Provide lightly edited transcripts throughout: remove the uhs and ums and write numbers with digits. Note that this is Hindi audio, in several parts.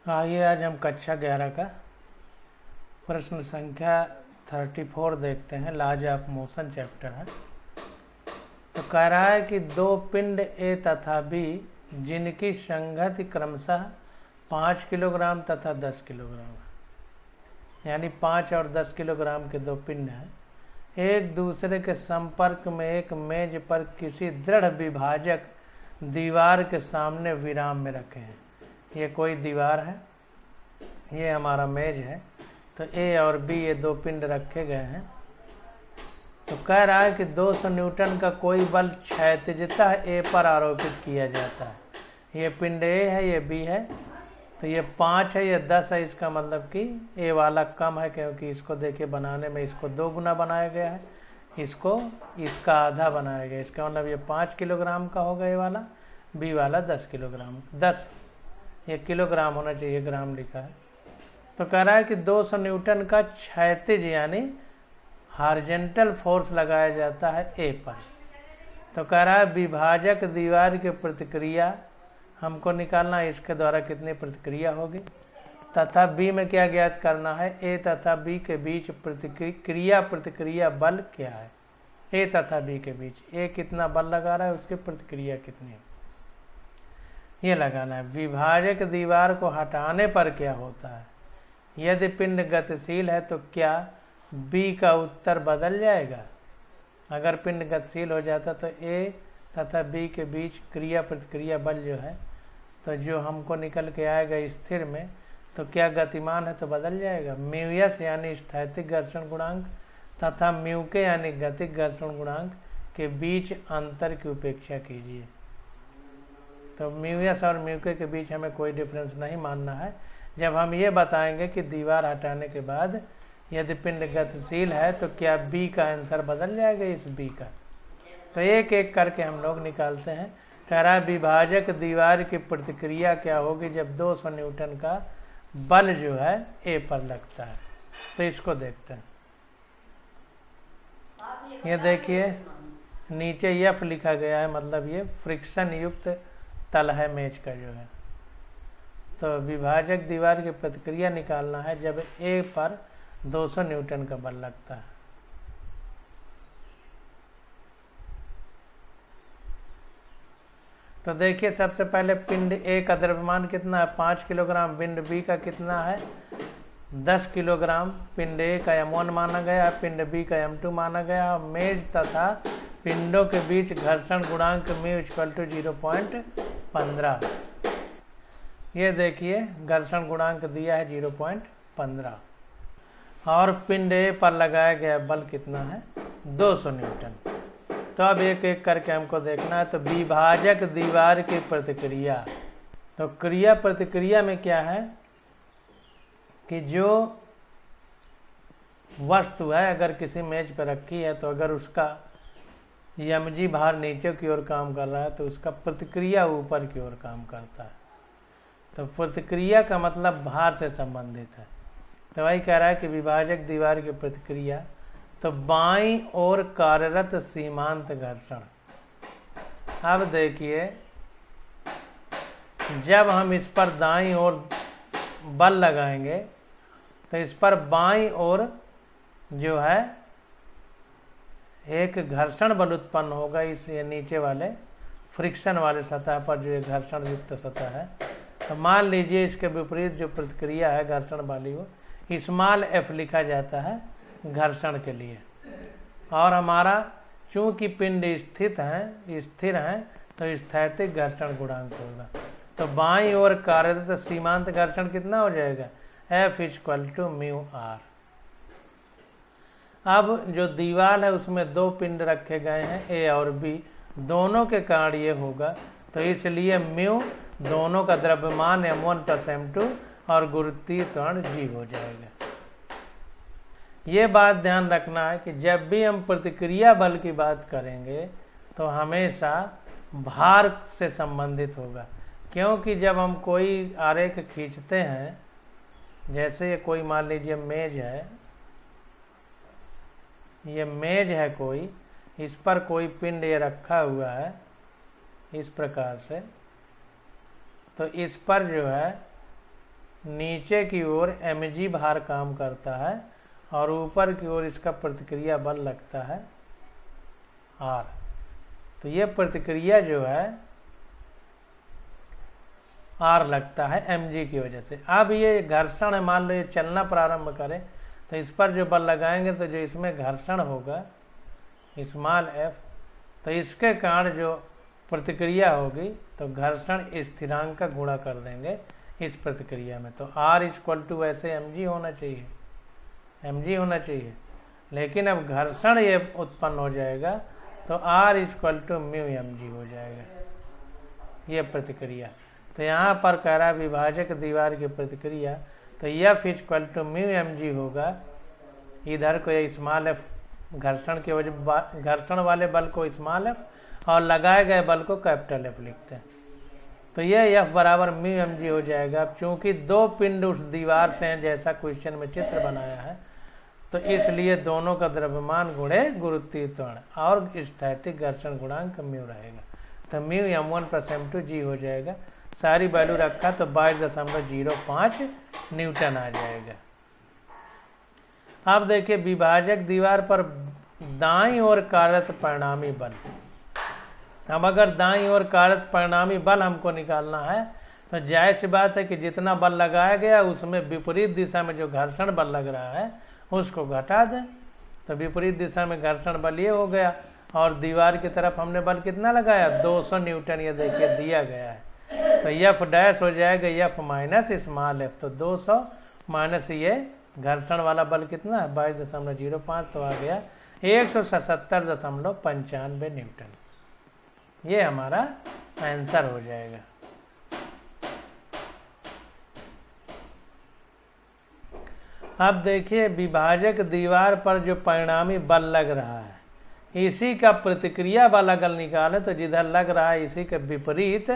आइए आज हम कक्षा 11 का प्रश्न संख्या 34 देखते हैं। लॉज ऑफ मोशन चैप्टर है। तो कह रहा है कि दो पिंड ए तथा बी जिनकी संगति क्रमशः 5 किलोग्राम तथा 10 किलोग्राम है, यानी 5 और 10 किलोग्राम के दो पिंड हैं, एक दूसरे के संपर्क में एक मेज पर किसी दृढ़ विभाजक दीवार के सामने विराम में रखे हैं। ये कोई दीवार है, ये हमारा मेज है। तो ए और बी ये दो पिंड रखे गए हैं। तो कह रहा है कि 200 न्यूटन का कोई बल क्षैतिजता ए पर आरोपित किया जाता है। ये पिंड ए है, ये बी है। तो ये 5 है, ये 10 है। इसका मतलब कि ए वाला कम है, क्योंकि इसको देखिए बनाने में इसको 2 गुना बनाया गया है, इसको इसका आधा बनाया गया। इसका मतलब ये 5 किलोग्राम का होगा ए वाला, बी वाला 10 किलोग्राम। 10 ये किलोग्राम होना चाहिए, ग्राम लिखा है। तो कह रहा है कि 200 न्यूटन का क्षैतिज यानी हॉरिजॉन्टल फोर्स लगाया जाता है ए पर। तो कह रहा है विभाजक दीवार की प्रतिक्रिया हमको निकालना है, इसके द्वारा कितनी प्रतिक्रिया होगी, तथा बी में क्या ज्ञात करना है, ए तथा बी के बीच प्रतिक्रिया बल क्या है। ए तथा बी के बीच ए कितना बल लगा रहा है, उसकी प्रतिक्रिया कितनी है, ये लगाना है। विभाजक दीवार को हटाने पर क्या होता है। यदि पिंड गतिशील है तो क्या बी का उत्तर बदल जाएगा। अगर पिंड गतिशील हो जाता तो ए तथा बी के बीच क्रिया प्रतिक्रिया बल जो है, तो जो हमको निकल के आएगा स्थिर में, तो क्या गतिमान है तो बदल जाएगा। म्यूएस यानी स्थैतिक घर्षण गुणांक तथा म्यूके यानी गतिक घर्षण गुणांक के बीच अंतर की उपेक्षा कीजिए। तो म्यूएस और म्यूके के बीच हमें कोई डिफरेंस नहीं मानना है। जब हम ये बताएंगे कि दीवार हटाने के बाद यदि पिंड गतिशील है तो क्या बी का आंसर बदल जाएगा इस बी का। तो एक एक करके हम लोग निकालते हैं। कह रहा है विभाजक दीवार की प्रतिक्रिया क्या होगी जब 200 न्यूटन का बल जो है ए पर लगता है। तो इसको देखते हैं। ये देखिए नीचे एफ लिखा गया है, मतलब ये फ्रिक्शन युक्त तल है मेज का जो है। तो विभाजक दीवार की प्रतिक्रिया निकालना है जब ए पर 200 न्यूटन का बल लगता है। तो देखिए सबसे पहले पिंड ए का द्रव्यमान कितना है, 5 किलोग्राम। पिंड बी का कितना है, 10 किलोग्राम। पिंड ए का m1 माना गया, पिंड बी का m2 माना गया। मेज तथा पिंडों के बीच घर्षण गुणांक म्यू इक्वल टू 0.15। ये देखिए घर्षण गुणांक दिया है 0.15 और पिंड ए पर लगाया गया बल कितना है, 200 न्यूटन। तो अब एक एक करके हमको देखना है। तो विभाजक दीवार की प्रतिक्रिया, तो क्रिया प्रतिक्रिया में क्या है कि जो वस्तु है अगर किसी मेज पर रखी है, तो अगर उसका mg भार नीचे की ओर काम कर रहा है तो उसका प्रतिक्रिया ऊपर की ओर काम करता है। तो प्रतिक्रिया का मतलब भार से संबंधित है। तो वही कह रहा है कि विभाजक दीवार की प्रतिक्रिया, तो बाईं ओर कार्यरत सीमांत घर्षण। अब देखिए जब हम इस पर दाईं ओर बल लगाएंगे तो इस पर बाईं ओर जो है एक घर्षण बल उत्पन्न होगा। इस ये नीचे वाले फ्रिक्शन वाले सतह पर जो एक घर्षण युक्त सतह है, तो मान लीजिए इसके विपरीत जो प्रतिक्रिया है घर्षण वाली वो स्मॉल एफ लिखा जाता है घर्षण के लिए। और हमारा चूंकि पिंड स्थिर है तो स्थैतिक घर्षण गुणांक होगा। तो बाईं ओर कार्यरत सीमांत घर्षण कितना हो जाएगा, F equal to mu R. अब जो दीवार है उसमें दो पिंड रखे गए हैं ए और बी, दोनों के कारण ये होगा। तो इसलिए म्यू दोनों का द्रव्यमान m1 प्लस m2 और गुरुत्वीय त्वरण g हो जाएगा। ये बात ध्यान रखना है कि जब भी हम प्रतिक्रिया बल की बात करेंगे तो हमेशा भार से संबंधित होगा। क्योंकि जब हम कोई आरेख खींचते हैं, जैसे ये कोई मान लीजिए मेज है, ये मेज है कोई, इस पर कोई पिंड ये रखा हुआ है इस प्रकार से, तो इस पर जो है नीचे की ओर mg भार काम करता है और ऊपर की ओर इसका प्रतिक्रिया बल लगता है r। तो ये प्रतिक्रिया जो है r लगता है mg की वजह से। अब ये घर्षण है, मान लो ये चलना प्रारंभ करे तो इस पर जो बल लगाएंगे तो जो इसमें घर्षण होगा स्मॉल f, तो इसके कारण जो प्रतिक्रिया होगी तो घर्षण स्थिरांक का गुणा कर देंगे इस प्रतिक्रिया में। तो r इक्वल टू वैसे mg होना चाहिए, लेकिन अब घर्षण ये उत्पन्न हो जाएगा तो r equal to mu mg हो जाएगा ये प्रतिक्रिया। तो यहाँ पर कह रहा है विभाजक दीवार की प्रतिक्रिया, तो f equal to mu mg होगा। इधर को ये स्मॉल f घर्षण की वजह, घर्षण वाले बल को स्मॉल f और लगाए गए बल को कैपिटल F लिखते हैं। तो ये F बराबर म्यू mg हो जाएगा। अब चूंकि दो पिंड उस दीवार से हैं जैसा क्वेश्चन में चित्र बनाया है, तो इसलिए दोनों का द्रव्यमान गुणे गुरुत्वीय त्वरण और स्थैतिक घर्षण गुणांक म्यू रहेगा। तो म्यू m1 प्लस m2g हो जाएगा। सारी वैल्यू रखा तो 22.05 न्यूटन आ जाएगा। अब देखिए विभाजक दीवार पर दाईं ओर कार्यरत परिणामी बल। अब अगर दाईं ओर कार्यरत परिणामी बल हमको निकालना है तो जाहिर सी बात है कि जितना बल लगाया गया उसमें विपरीत दिशा में जो घर्षण बल लग रहा है उसको घटा दें। तो विपरीत दिशा में घर्षण बल ये हो गया और दीवार की तरफ हमने बल कितना लगाया 200 न्यूटन, ये देखिए दिया गया है। तो F डैश हो जाएगा F माइनस स्मॉल f। तो 200 माइनस ये घर्षण वाला बल कितना है 22.05, तो आ गया 177.95 न्यूटन। ये हमारा आंसर हो जाएगा। अब देखिए विभाजक दीवार पर जो परिणामी बल लग रहा है इसी का प्रतिक्रिया बल अगर निकाले तो जिधर लग रहा है इसी के विपरीत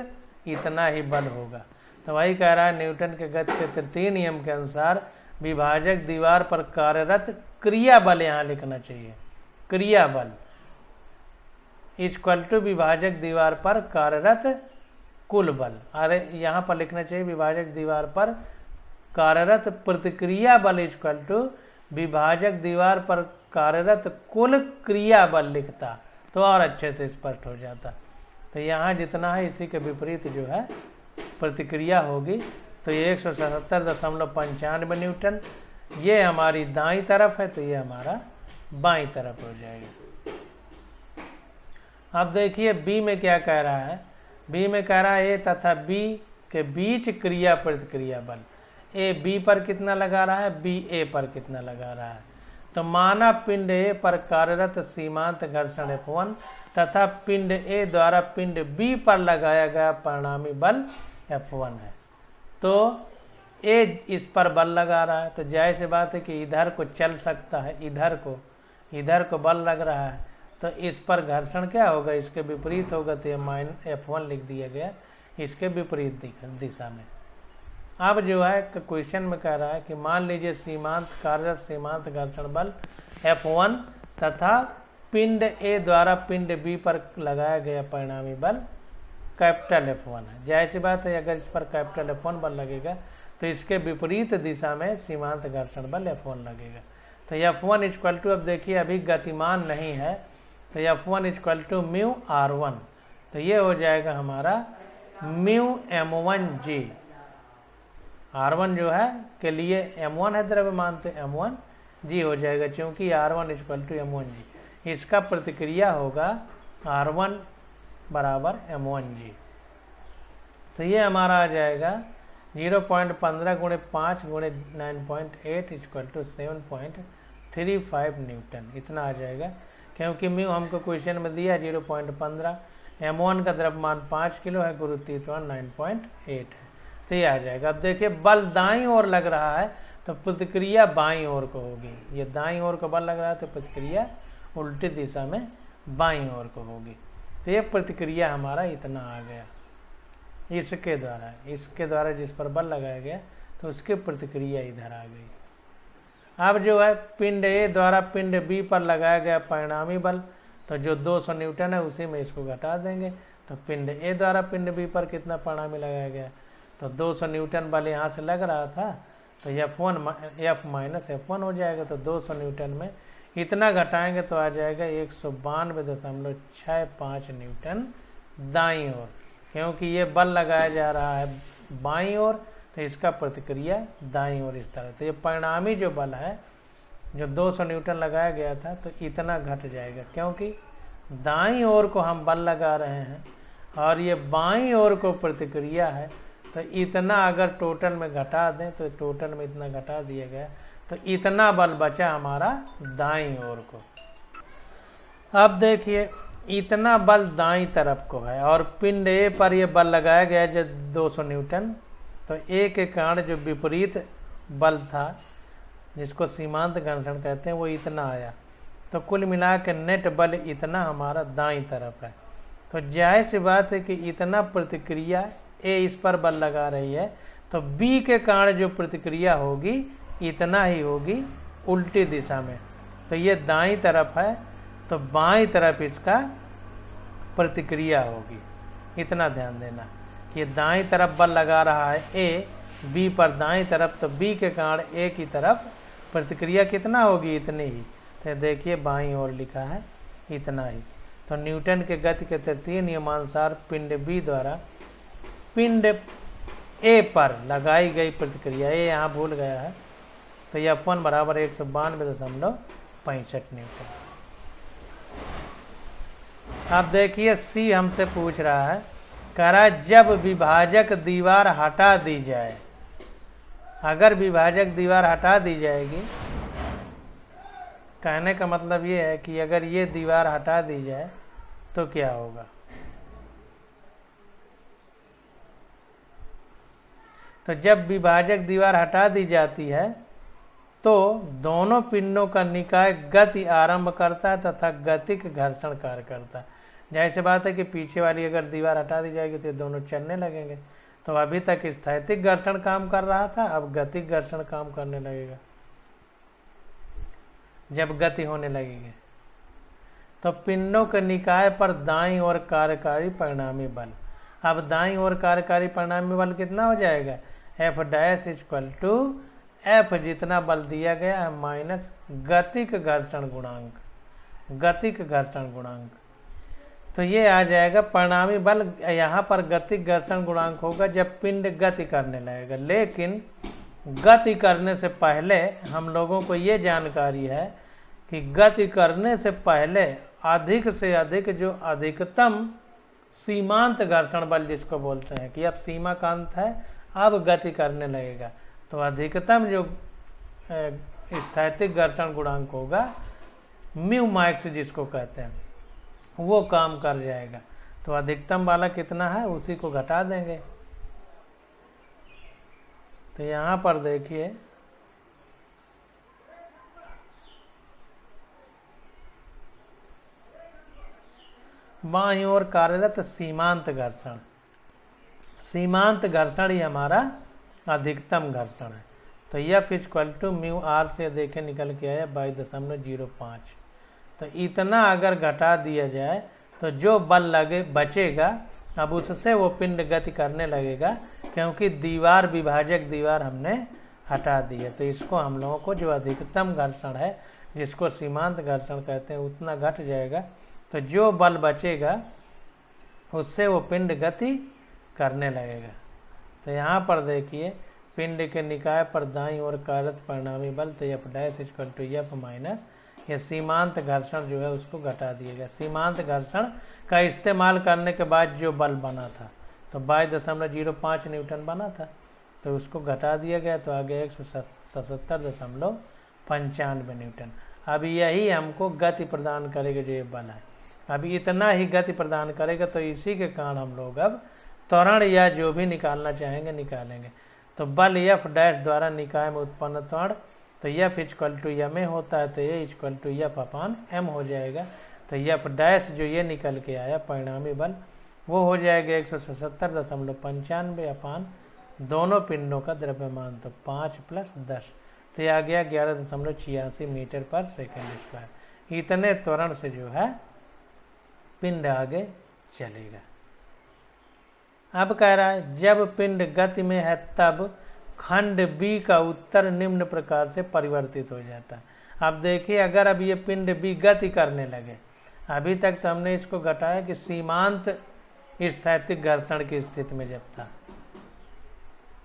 इतना ही बल होगा। तो वही कह रहा है न्यूटन के गति के तृतीय नियम के अनुसार विभाजक दीवार पर कार्यरत क्रिया बल यहाँ लिखना चाहिए। क्रिया बल इक्वल टू विभाजक दीवार पर कार्यरत कुल बल। अरे यहाँ पर लिखना चाहिए विभाजक दीवार पर कार्यरत प्रतिक्रिया बल इक्वल टू विभाजक दीवार पर कार्यरत कुल क्रिया बल लिखता तो और अच्छे से स्पष्ट हो जाता। तो यहाँ जितना है इसी के विपरीत जो है प्रतिक्रिया होगी। तो ये 177.95 न्यूटन ये हमारी दाईं तरफ है, तो ये हमारा बाईं तरफ हो जाएगा। अब देखिए बी में क्या कह रहा है। बी में कह रहा है ए तथा बी के बीच क्रिया प्रतिक्रिया बल। ए बी पर कितना लगा रहा है, बी ए पर कितना लगा रहा है। तो माना पिंड ए पर कार्यरत सीमांत घर्षण F1 तथा पिंड ए द्वारा पिंड बी पर लगाया गया परिणामी बल F1 है। तो ए इस पर बल लगा रहा है, तो जाहिर सी बात है कि इधर को चल सकता है, इधर को बल लग रहा है, तो इस पर घर्षण क्या होगा, इसके विपरीत होगा। तो ये F1 लिख दिया गया इसके विपरीत दिशा में। अब जो है क्वेश्चन में कह रहा है कि मान लीजिए सीमांत कार्यरत सीमांत घर्षण बल F1 तथा पिंड ए द्वारा पिंड बी पर लगाया गया परिणामी बल कैपिटल F1 है। जाहिर सी बात है अगर इस पर कैपिटल F1 बल लगेगा तो इसके विपरीत दिशा में सीमांत घर्षण बल F1 लगेगा। तो F1 इक्वल टू, अब देखिए अभी गतिमान नहीं है, तो F1 equal to mu R1। तो ये हो जाएगा हमारा म्यू M1G। R1 जो है के लिए M1 है द्रव्यमान, तो M1G हो जाएगा क्योंकि R1 इक्वल टू M1G। इसका प्रतिक्रिया होगा R1 बराबर M1G। तो ये हमारा आ जाएगा 0.15 गुणे 5 गुणे 9.8 इक्वल टू 7.35 न्यूटन, इतना आ जाएगा। क्योंकि म्यू हमको क्वेश्चन में दिया 0.15, M1 का द्रव्यमान 5 किलो है, गुरुत्वीय त्वरण 9.8 है, तो ये आ जाएगा। अब देखिए बल दाईं ओर लग रहा है तो प्रतिक्रिया बाईं ओर को होगी। ये दाईं ओर को बल लग रहा है तो प्रतिक्रिया उल्टी दिशा में बाईं ओर को होगी। तो ये प्रतिक्रिया हमारा इतना आ गया इसके द्वारा जिस पर बल लगाया गया तो उसकी प्रतिक्रिया इधर आ गई। अब जो है पिंड ए द्वारा पिंड बी पर लगाया गया परिणामी बल, तो जो 200 न्यूटन है उसी में इसको घटा देंगे। तो पिंड ए द्वारा पिंड बी पर कितना परिणामी लगाया गया, तो 200 न्यूटन बल यहाँ से लग रहा था, तो F माइनस F1 हो जाएगा। तो 200 न्यूटन में इतना घटाएंगे तो आ जाएगा 192.65 न्यूटन दाईं ओर, क्योंकि ये बल लगाया जा रहा है बाईं ओर, तो इसका प्रतिक्रिया दाईं ओर इस तरह। तो ये परिणामी जो बल है, जो 200 न्यूटन लगाया गया था, तो इतना घट जाएगा, क्योंकि दाईं ओर को हम बल लगा रहे हैं और ये बाईं ओर को प्रतिक्रिया है। तो इतना अगर टोटल में घटा दें तो टोटल में इतना घटा दिया गया, तो इतना बल बचा हमारा दाईं ओर को। अब देखिए इतना बल दाईं तरफ को है और पिंड ए पर यह बल लगाया गया जो 200 न्यूटन। तो ए के कारण जो विपरीत बल था, जिसको सीमांत घर्षण कहते हैं, वो इतना आया। तो कुल मिला के नेट बल इतना हमारा दाईं तरफ है। तो जाहिर सी बात है कि इतना प्रतिक्रिया ए इस पर बल लगा रही है, तो बी के कारण जो प्रतिक्रिया होगी इतना ही होगी उल्टी दिशा में। तो ये दाईं तरफ है, तो बाईं तरफ इसका प्रतिक्रिया होगी। इतना ध्यान देना कि दाईं तरफ बल लगा रहा है ए बी पर दाईं तरफ, तो बी के कारण ए की तरफ प्रतिक्रिया कितना होगी, इतनी ही। तो देखिए बाईं ओर लिखा है इतना ही। तो न्यूटन के गति के तृतीय नियमानुसार पिंड बी द्वारा पिंड ए पर लगाई गई प्रतिक्रिया, ए यहाँ भूल गया है, तो F1 बराबर 192.65 न्यूटन। अब देखिए सी हमसे पूछ रहा है, कह रहा है जब विभाजक दीवार हटा दी जाए, अगर विभाजक दीवार हटा दी जाएगी, कहने का मतलब ये है कि अगर ये दीवार हटा दी जाए तो क्या होगा। तो जब विभाजक दीवार हटा दी जाती है तो दोनों पिंडों का निकाय गति आरंभ करता है तथा गतिक घर्षण कार्य करता है। जैसे बात है कि पीछे वाली अगर दीवार हटा दी जाएगी तो दोनों चलने लगेंगे। तो अभी तक स्थैतिक घर्षण काम कर रहा था, अब गतिक घर्षण काम करने लगेगा जब गति होने लगेगी। तो पिंडों के निकाय पर दाईं ओर कार्यकारी परिणामी बल, अब दाईं ओर कार्यकारी परिणामी बल कितना हो जाएगा, F dash equal to F जितना बल दिया गया है माइनस गतिक घर्षण गुणांक, गतिक घर्षण गुणांक। तो ये आ जाएगा परिणामी बल। यहाँ पर गतिक घर्षण गुणांक होगा जब पिंड गति करने लगेगा, लेकिन गति करने से पहले हम लोगों को ये जानकारी है कि गति करने से पहले अधिक से अधिक जो अधिकतम सीमांत घर्षण बल जिसको बोलते हैं कि अब सीमा का अंत है, अब गति करने लगेगा, तो अधिकतम जो स्थैतिक घर्षण गुणांक होगा म्यू मैक्स जिसको कहते हैं, वो काम कर जाएगा। तो अधिकतम वाला कितना है उसी को घटा देंगे। तो यहाँ पर देखिए बाईं ओर कार्यरत सीमांत घर्षण, सीमांत घर्षण ही हमारा अधिकतम घर्षण है। तो F equal to mu R से देखे निकल के आया 22.05। तो इतना अगर घटा दिया जाए तो जो बल लगे बचेगा, अब उससे वो पिंड गति करने लगेगा, क्योंकि दीवार विभाजक दीवार हमने हटा दी है। तो इसको हम लोगों को जो अधिकतम घर्षण है जिसको सीमांत घर्षण कहते हैं उतना घट जाएगा। तो जो बल बचेगा उससे वो पिंड गति करने लगेगा। तो यहाँ पर देखिए पिंड के निकाय पर दाईं ओर कार्यरत परिणामी बल, तो F dash equal to F minus ये सीमांत घर्षण जो है उसको घटा दिएगा। सीमांत घर्षण का इस्तेमाल करने के बाद जो बल बना था तो 22.05 न्यूटन बना था, तो उसको घटा दिया गया, तो आ गया 177.95 न्यूटन। अब यही हमको गति प्रदान करेगा जो ये बल है, अभी इतना ही गति प्रदान करेगा। तो इसी के कारण हम लोग अब त्वरण या जो भी निकालना चाहेंगे निकालेंगे। तो बल F डैश द्वारा निकाय में उत्पन्न त्वरण, तो F इक्वल टू M होता है, तो ये equal to F upon M हो जाएगा। तो F डैश जो ये निकल के आया परिणामी बल वो हो जाएगा 177.95 अपान दोनों पिंडों का द्रव्यमान, तो 5 + 10, तो ये आ गया 11.86 मीटर पर सेकेंड स्क्वायर। इतने त्वरण से जो है पिंड आगे चलेगा। अब कह रहा है जब पिंड गति में है तब खंड बी का उत्तर निम्न प्रकार से परिवर्तित हो जाता है। अब देखिए अगर अब ये पिंड बी गति करने लगे, अभी तक तो हमने इसको घटाया कि सीमांत स्थैतिक घर्षण की स्थिति में जब था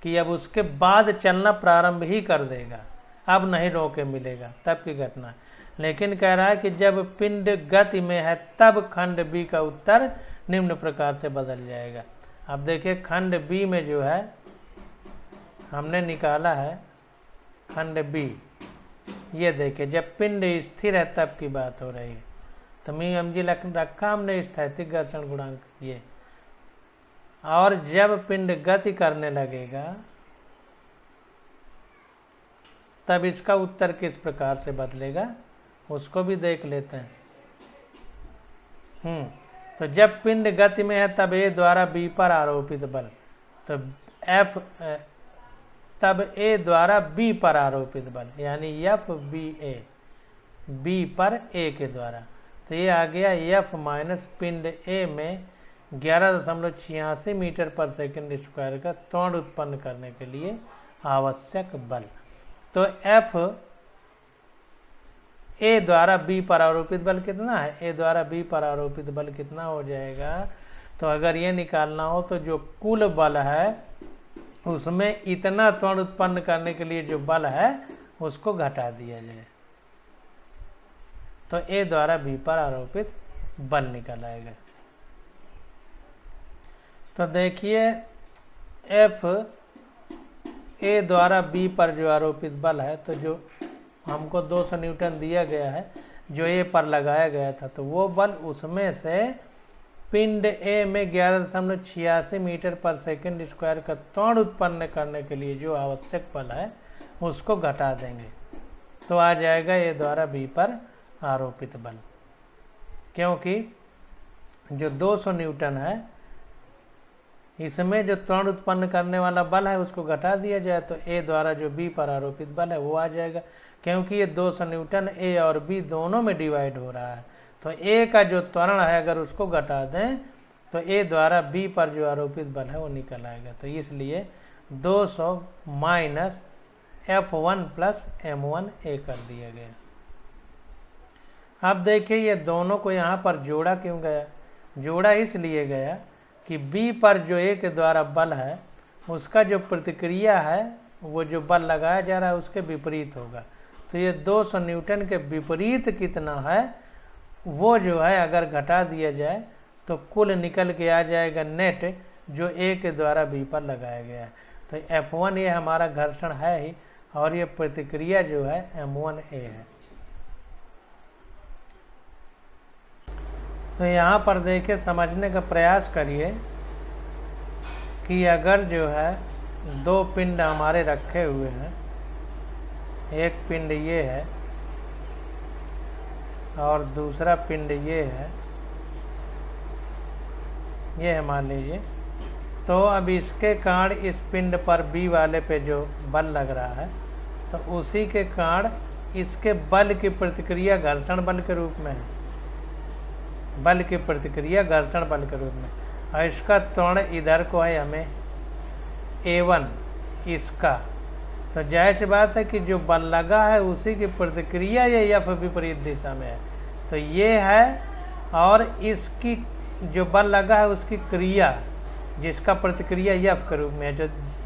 कि अब उसके बाद चलना प्रारंभ ही कर देगा, अब नहीं रोके मिलेगा, तब की घटना। लेकिन कह रहा है कि जब पिंड गति में है तब खंड बी का उत्तर निम्न प्रकार से बदल जाएगा। अब देखिए खंड बी में जो है हमने निकाला है खंड बी, ये देखिए जब पिंड स्थिर है तब की बात हो रही है, तो μmg रखा हमने स्थैतिक घर्षण गुणांक ये। और जब पिंड गति करने लगेगा तब इसका उत्तर किस प्रकार से बदलेगा उसको भी देख लेते हैं। तो जब पिंड गति में है तब ए द्वारा बी पर आरोपित बल, तो एफ तब ए द्वारा बी पर आरोपित बल यानी एफ बी ए, बी पर ए के द्वारा, तो ये आ गया एफ माइनस पिंड ए में 11.86 मीटर पर सेकंड स्क्वायर का त्वरण उत्पन्न करने के लिए आवश्यक बल। तो एफ ए द्वारा बी पर आरोपित बल कितना है, ए द्वारा बी पर आरोपित बल कितना हो जाएगा। तो अगर ये निकालना हो तो जो कुल बल है उसमें इतना त्वरण उत्पन्न करने के लिए जो बल है उसको घटा दिया जाए, तो ए द्वारा बी पर आरोपित बल निकल आएगा। तो देखिए एफ ए द्वारा बी पर जो आरोपित बल है, तो जो हमको 200 न्यूटन दिया गया है जो ए पर लगाया गया था, तो वो बल उसमें से पिंड ए में 11.86 मीटर पर सेकंड स्क्वायर का त्वरण उत्पन्न करने के लिए जो आवश्यक बल है उसको घटा देंगे, तो आ जाएगा ए द्वारा बी पर आरोपित बल। क्योंकि जो 200 न्यूटन है इसमें जो त्वरण उत्पन्न करने वाला बल है उसको घटा दिया जाए तो ए द्वारा जो बी पर आरोपित बल है वो आ जाएगा। क्योंकि ये 200 न्यूटन ए और बी दोनों में डिवाइड हो रहा है, तो ए का जो त्वरण है अगर उसको घटा दें तो ए द्वारा बी पर जो आरोपित बल है वो निकल आएगा। तो इसलिए 200 माइनस F1 प्लस M1 ए कर दिया गया। अब देखिए ये दोनों को यहाँ पर जोड़ा क्यों गया, जोड़ा इसलिए गया कि बी पर जो ए के द्वारा बल है उसका जो प्रतिक्रिया है वो जो बल लगाया जा रहा है उसके विपरीत होगा। तो ये 200 न्यूटन के विपरीत कितना है वो जो है अगर घटा दिया जाए तो कुल निकल के आ जाएगा नेट जो ए के द्वारा बी पर लगाया गया है। तो F1 ये हमारा घर्षण है ही और ये प्रतिक्रिया जो है M1A है। तो यहाँ पर देखिए समझने का प्रयास करिए कि अगर जो है दो पिंड हमारे रखे हुए हैं, एक पिंड ये है और दूसरा पिंड ये है, ये है मान लीजिए, तो अब इसके कारण इस पिंड पर बी वाले पे जो बल लग रहा है तो उसी के कारण इसके बल की प्रतिक्रिया घर्षण बल के रूप में है, बल की प्रतिक्रिया घर्षण बल के रूप में, और इसका त्वरण इधर को है हमें A1 इसका, तो जाहिर सी बात है कि जो बल लगा है उसी की प्रतिक्रिया ये F विपरीत दिशा में है, तो ये है और इसकी जो बल लगा है उसकी क्रिया जिसका प्रतिक्रिया F के रूप में है,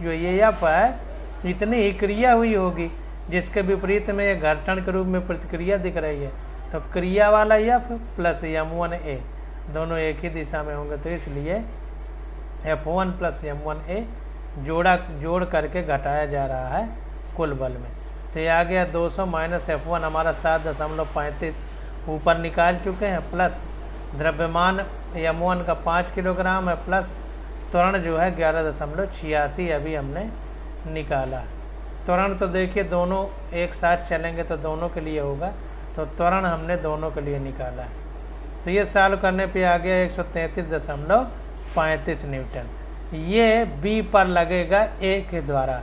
जो ये F है इतनी ही क्रिया हुई होगी जिसके विपरीत में ये घर्षण के रूप में प्रतिक्रिया दिख रही है, तो क्रिया वाला F प्लस M1A दोनों एक ही दिशा में होंगे, तो इसलिए F1 प्लस M1A जोड़ करके घटाया जा रहा है कुल बल में। तो ये आ गया 200 माइनस F1 हमारा 7.35 ऊपर निकाल चुके हैं, प्लस द्रव्यमान M1 का 5 किलोग्राम है, प्लस त्वरण जो है 11.86 अभी हमने निकाला। त्वरण तो देखिए दोनों एक साथ चलेंगे तो दोनों के लिए होगा, तो त्वरण हमने दोनों के लिए निकाला है। तो ये सॉल्व करने पे आ गया 133.35 न्यूटन, ये बी पर लगेगा ए के द्वारा।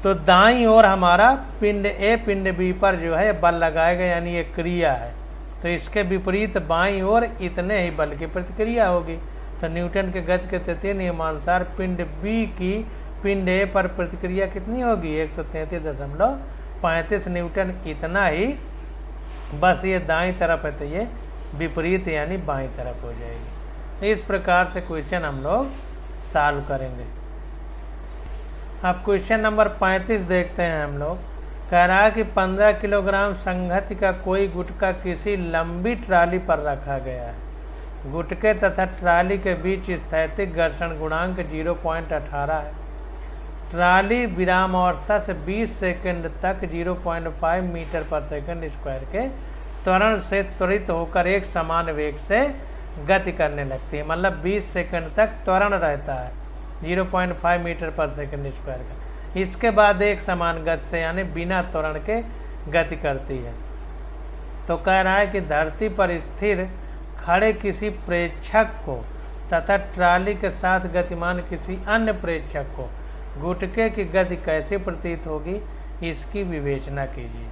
तो दाईं ओर हमारा पिंड ए पिंड बी पर जो है बल लगाएगा, यानी ये क्रिया है, तो इसके विपरीत बाईं ओर इतने ही बल की प्रतिक्रिया होगी, तो न्यूटन के गति के तृतीय नियमानुसार पिंड बी की पिंड ए पर प्रतिक्रिया कितनी होगी 133.35 न्यूटन। इतना ही, बस ये दाईं तरफ है तो ये विपरीत यानी बाईं तरफ हो जाएगी। इस प्रकार से क्वेश्चन हम लोग सॉल्व करेंगे। अब क्वेश्चन नंबर 35 देखते हैं हम लोग। कह रहा है कि 15 किलोग्राम संघति का कोई गुटका किसी लंबी ट्राली पर रखा गया है। गुटके तथा ट्राली के बीच स्थैतिक घर्षण गुणांक 0.18 है। ट्राली विराम अवस्था से 20 सेकंड तक 0.5 मीटर पर सेकंड स्क्वायर के त्वरण से त्वरित होकर एक समान वेग से गति करने लगती है। मतलब 20 सेकंड तक त्वरण रहता है 0.5 मीटर पर सेकंड स्क्वायर का। इसके बाद एक समान गति से यानी बिना त्वरण के गति करती है। तो कह रहा है कि धरती पर स्थिर खड़े किसी प्रेक्षक को तथा ट्राली के साथ गतिमान किसी अन्य प्रेक्षक को गुटके की गति कैसे प्रतीत होगी, इसकी विवेचना कीजिए।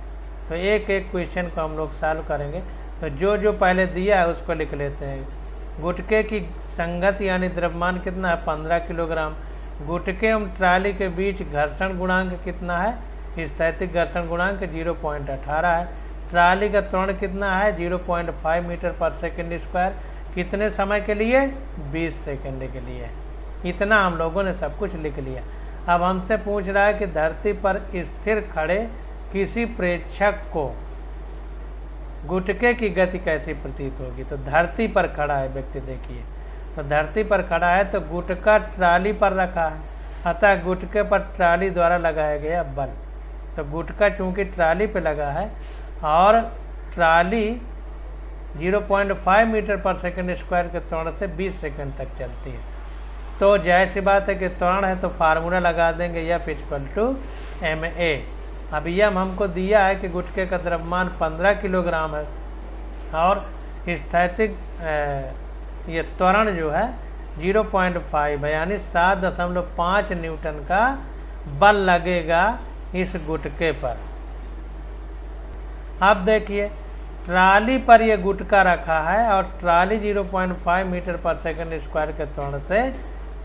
तो एक एक क्वेश्चन को हम लोग सॉल्व करेंगे। तो जो जो पहले दिया है उसको लिख लेते हैं। गुटके की संगति यानी द्रव्यमान कितना है 15 किलोग्राम। गुटके एवं ट्राली के बीच घर्षण गुणांक कितना है, स्थैतिक घर्षण गुणांक 0.18 है। ट्राली का त्वरण कितना है 0.5 मीटर पर सेकंड स्क्वायर। कितने समय के लिए 20 सेकंड के लिए। इतना हम लोगों ने सब कुछ लिख लिया। अब हमसे पूछ रहा है कि धरती पर स्थिर खड़े किसी प्रेक्षक को गुटके की गति कैसी प्रतीत होगी। तो धरती पर खड़ा है व्यक्ति, देखिए तो धरती पर खड़ा है तो गुटका ट्राली पर रखा है, अतः गुटके पर ट्राली द्वारा लगाया गया बल। तो गुटका चूंकि ट्राली पे लगा है और ट्राली 0.5 मीटर पर सेकंड स्क्वायर के त्वरण से 20 सेकंड तक चलती है। तो जाहिर सी बात है कि त्वरण है तो फार्मूला लगा देंगे F = ma। अब यह हमको दिया है कि गुटके का द्रव्यमान 15 किलोग्राम है और स्थैतिक ये त्वरण जो है 0.5 है यानी 7.5 न्यूटन का बल लगेगा इस गुटके पर। अब देखिए ट्राली पर यह गुटका रखा है और ट्राली 0.5 मीटर पर सेकंड स्क्वायर के त्वरण से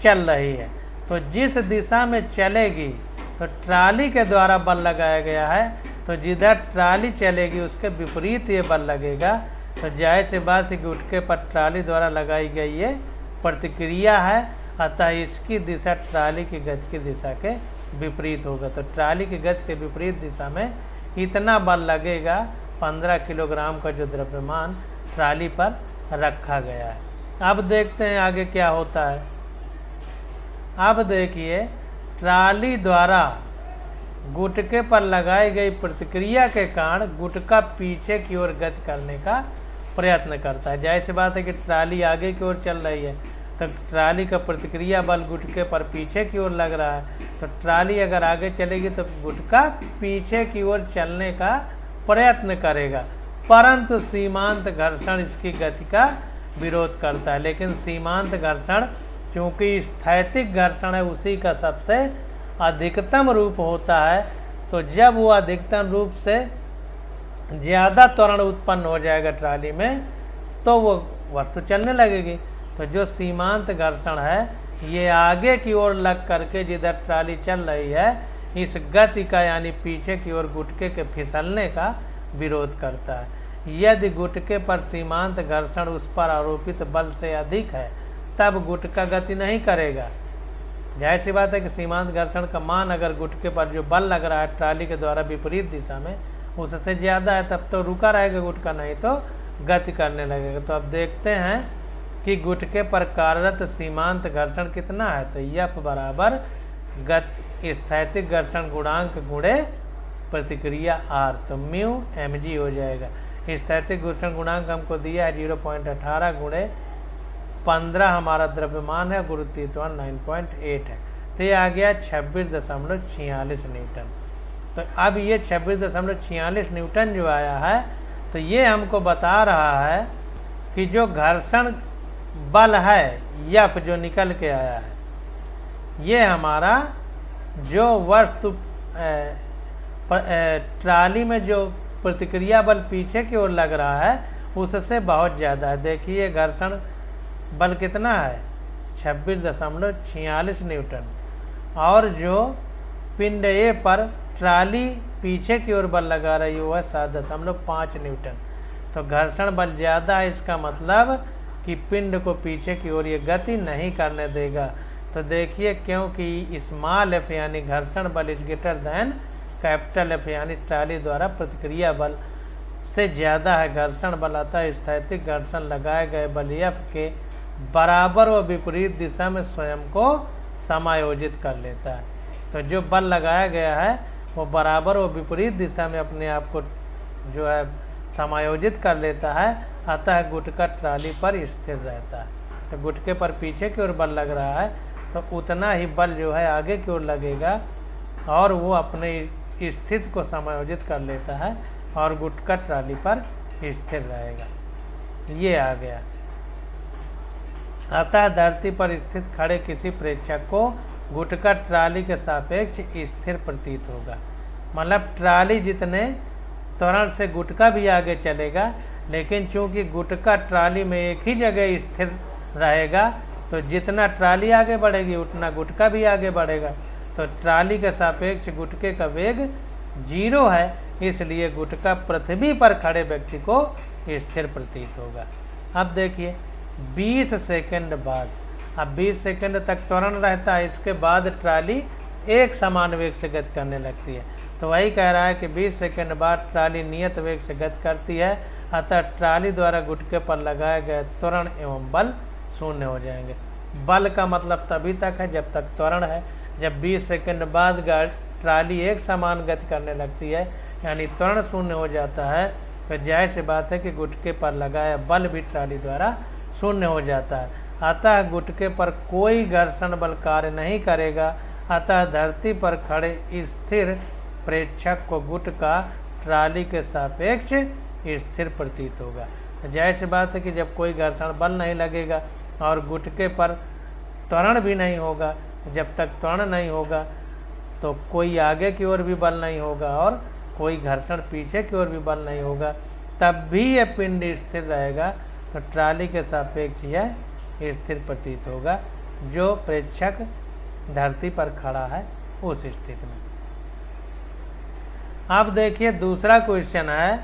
चल रही है। तो जिस दिशा में चलेगी तो ट्राली के द्वारा बल लगाया गया है, तो जिधर ट्राली चलेगी उसके विपरीत ये बल लगेगा। तो जाहिर सी बात है कि गुटके पर ट्राली द्वारा लगाई गई ये प्रतिक्रिया है, अतः इसकी दिशा ट्राली की गति की दिशा के विपरीत होगा। तो ट्राली की गति के विपरीत दिशा में इतना बल लगेगा 15 किलोग्राम का जो द्रव्यमान ट्राली पर रखा गया है। अब देखते हैं आगे क्या होता है। अब देखिए ट्राली द्वारा गुटके पर लगाई गई प्रतिक्रिया के कारण गुटका पीछे की ओर गति करने का प्रयत्न करता है। जाहिर सी बात है कि ट्राली आगे की ओर चल रही है तो ट्राली का प्रतिक्रिया बल गुटके पर पीछे की ओर लग रहा है। तो ट्राली अगर आगे चलेगी तो गुटका पीछे की ओर चलने का प्रयत्न करेगा, परंतु सीमांत घर्षण इसकी गति का विरोध करता है। लेकिन सीमांत घर्षण क्योंकि स्थैतिक घर्षण है उसी का सबसे अधिकतम रूप होता है, तो जब वो अधिकतम रूप से ज्यादा त्वरण उत्पन्न हो जाएगा ट्राली में तो वो वस्तु चलने लगेगी। तो जो सीमांत घर्षण है ये आगे की ओर लग करके जिधर ट्राली चल रही है इस गति का यानी पीछे की ओर गुटके के फिसलने का विरोध करता है। यदि गुटके पर सीमांत घर्षण उस पर आरोपित बल से अधिक है तब गुटका गति नहीं करेगा। जाहिर सी बात है कि सीमांत घर्षण का मान अगर गुटके पर जो बल लग रहा है ट्राली के द्वारा विपरीत दिशा में उससे ज्यादा है तब तो रुका रहेगा गुटका, नहीं तो गति करने लगेगा। तो अब देखते हैं कि गुटके पर कार्यरत सीमांत घर्षण कितना है। तो F बराबर स्थैतिक घर्षण गुणांक गुणे प्रतिक्रिया R, तो म्यू mg हो जाएगा। स्थैतिक घर्षण गुणांक हमको दिया है 0.18 गुणे 15 हमारा द्रव्यमान है, गुरुत्वीय त्वरण 9.8 है। तो ये आ गया 26.46 न्यूटन। तो अब ये 26.46 न्यूटन जो आया है तो ये हमको बता रहा है कि जो घर्षण बल है F जो निकल के आया है ये हमारा जो वस्तु ट्राली में जो प्रतिक्रिया बल पीछे की ओर लग रहा है उससे बहुत ज्यादा है। देखिए घर्षण बल कितना है 26.46 न्यूटन, और जो पिंड ए पर ट्राली पीछे की ओर बल लगा रही है वो है 7.5 न्यूटन। तो घर्षण बल ज़्यादा है, इसका मतलब कि पिंड को पीछे की ओर ये गति नहीं करने देगा। तो देखिए, क्योंकि स्मॉल एफ यानी घर्षण बल is greater than capital F यानी ट्राली द्वारा प्रतिक्रिया बल से ज़्यादा है घर्षण बल, अतः स्थैतिक घर्षण लगाए गए बल एफ के बराबर व विपरीत दिशा में स्वयं को समायोजित कर लेता है। तो जो बल लगाया गया है वो बराबर व विपरीत दिशा में अपने आप को जो है समायोजित कर लेता है, अतः गुटका ट्राली पर स्थिर रहता है। तो गुटके पर पीछे की ओर बल लग रहा है तो उतना ही बल जो है आगे की ओर लगेगा और वो अपने स्थिति को समायोजित कर लेता है और गुटका ट्राली पर स्थिर रहेगा। ये आ गया। अतः धरती पर स्थित खड़े किसी प्रेक्षक को गुटका ट्राली के सापेक्ष स्थिर प्रतीत होगा। मतलब ट्राली जितने त्वरण से गुटका भी आगे चलेगा, लेकिन चूंकि गुटका ट्राली में एक ही जगह स्थिर रहेगा तो जितना ट्राली आगे बढ़ेगी उतना गुटका भी आगे बढ़ेगा। तो ट्राली के सापेक्ष गुटके का वेग 0 है, इसलिए गुटका पृथ्वी पर खड़े व्यक्ति को स्थिर प्रतीत होगा। अब देखिए 20 सेकंड बाद, अब 20 सेकंड तक त्वरण रहता है, इसके बाद ट्राली एक समान वेग से गति करने लगती है। तो वही कह रहा है कि 20 सेकंड बाद ट्राली नियत वेग से गति करती है, अतः ट्राली द्वारा गुटके पर लगाए गए त्वरण एवं बल शून्य हो जाएंगे। बल का मतलब तभी तक है जब तक त्वरण है। जब 20 सेकंड बाद ट्राली एक समान गति करने लगती है यानी त्वरण शून्य हो जाता है, तो जाहिर सी बात है कि गुटके पर लगाया बल भी ट्राली द्वारा शून्य हो जाता है। अतः गुटके पर कोई घर्षण बल कार्य नहीं करेगा, अतः धरती पर खड़े स्थिर प्रेक्षक को गुटका ट्राली के सापेक्ष स्थिर प्रतीत होगा। जाहिर सी बात है कि जब कोई घर्षण बल नहीं लगेगा और गुटके पर त्वरण भी नहीं होगा, जब तक त्वरण नहीं होगा तो कोई आगे की ओर भी बल नहीं होगा और कोई घर्षण पीछे की ओर भी बल नहीं होगा, तब भी यह पिंड स्थिर रहेगा। तो ट्राली के सापेक्ष यह स्थिर प्रतीत होगा जो प्रेक्षक धरती पर खड़ा है उस स्थिति में। अब देखिए दूसरा क्वेश्चन है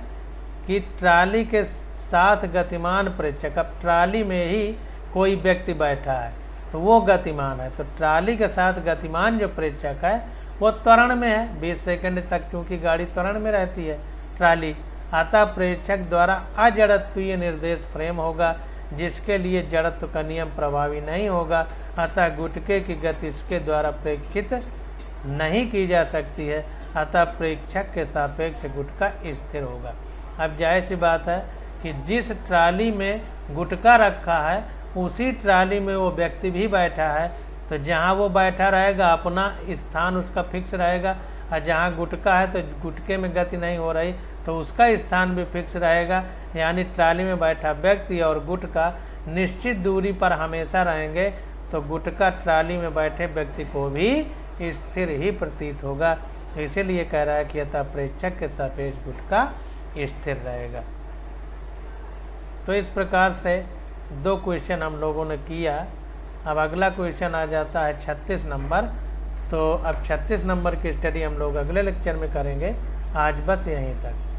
कि ट्राली के साथ गतिमान प्रेक्षक, अब ट्राली में ही कोई व्यक्ति बैठा है तो वो गतिमान है। तो ट्राली के साथ गतिमान जो प्रेक्षक है वो त्वरण में है 20 सेकंड तक, क्योंकि गाड़ी त्वरण में रहती है ट्राली। अतः प्रेक्षक द्वारा अजड़त्वीय निर्देश फ्रेम होगा जिसके लिए जड़त्व का नियम प्रभावी नहीं होगा, अतः गुटके की गति इसके द्वारा प्रेक्षित नहीं की जा सकती है, अतः प्रेक्षक के सापेक्ष गुटका स्थिर होगा। अब जाहिर सी बात है कि जिस ट्राली में गुटका रखा है उसी ट्राली में वो व्यक्ति भी बैठा है, तो जहाँ वो बैठा रहेगा अपना स्थान उसका फिक्स रहेगा, और जहाँ गुटका है तो गुटके में गति नहीं हो रही तो उसका स्थान भी फिक्स रहेगा। यानी ट्राली में बैठा व्यक्ति और गुटका निश्चित दूरी पर हमेशा रहेंगे, तो गुटका ट्राली में बैठे व्यक्ति को भी स्थिर ही प्रतीत होगा। इसीलिए कह रहा है कि अतः प्रेक्षक के सापेक्ष गुटका स्थिर रहेगा। तो इस प्रकार से 2 क्वेश्चन हम लोगों ने किया। अब अगला क्वेश्चन आ जाता है 36 नंबर। तो अब 36 नंबर की स्टडी हम लोग अगले लेक्चर में करेंगे। आज बस यहीं तक।